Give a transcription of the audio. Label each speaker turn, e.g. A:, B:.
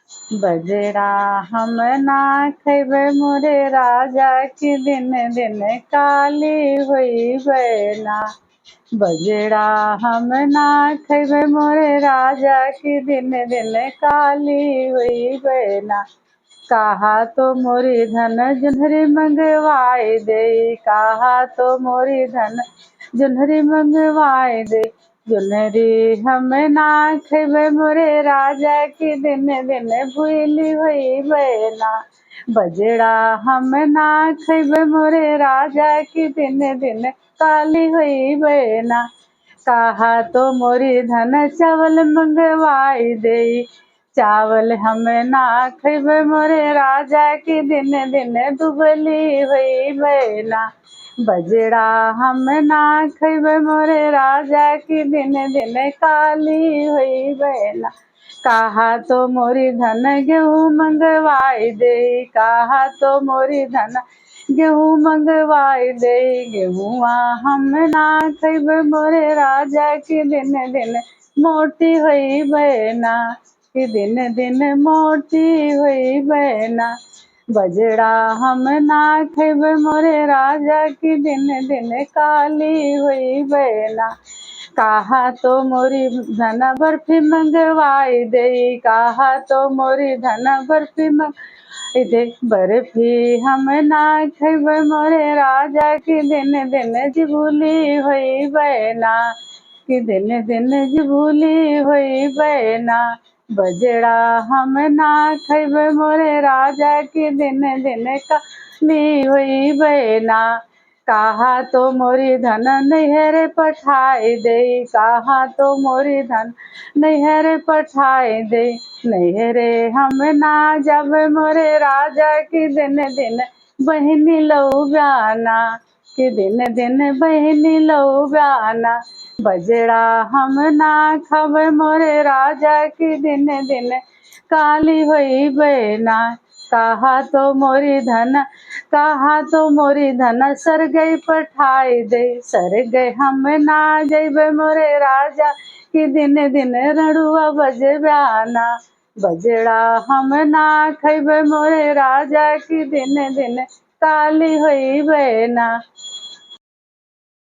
A: बजरा हम ना खैबे मोरे राजा की दिन दिन काली हुई बना। बजरा हम ना खैबे मोरे राजा की दिन दिन काली हुई बना। कहा तो मोरी धन जुन्हरी मंगवाए दे, कहा तो मोरी धन जुन्हरी मंगवाए दे। जुन्हरी हम ना खेबे मोरे राजा की दिन दिन भूली हुई बना। बजड़ा हम ना खेबे मोरे राजा की दिन दिन काली हुई बना। कहा तो मोरी धन चावल मंगवाई दे, चावल हम ना खैबे मोरे राजा की दिन दिन दुबली हुई बना। बजड़ा हम ना खैबे मोरे राजा की दिन दिन काली हुई बना। कहा तो मोरी धन गेहूँ मंगवाई दे, कहा तो मोरी धन गेहूँ मंगवाई दे। गेहुआ हम ना खैबे मोरे राजा की दिन दिन मोटी हुई बना, कि दिन दिन मोटी हुई बना। बजड़ा हम ना खैबे मोरे राजा की दिन दिन काली हुई बना। कहा तो मोरी धन बर्फी मंगवाई दे, कहा तो मोरी धन बर्फी मंगवाई दे। बर्फी हम ना खैबे मोरे राजा की दिन दिन जिभुली हुई बना, कि दिन दिन जिभुली हुई बना। बजड़ा हम ना खैबे मोरे राजा की दिन दिन काली हुई बना। कहा तो मोरी धन नैहर पठाई दे, कहा तो मोरी धन नैहर पठाई दे। नैहरे हम ना जब मोरे राजा की दिन दिन बहिनी लऊ ब्याना, कि दिन दिन बहिनी लऊ ब्याना। बजड़ा हम ना खबे मोरे राजा की दिन दिन काली हुई बना। कहा तो मोरी धन, कहा तो मोरी धन सरगई पठाई दे, सरगई हम ना जैबे मोरे राजा की दिन दिन रड़ुआ बजे ब्याना। बजड़ा हम ना खैबे मोरे राजा की दिन दिन काली हुई बना।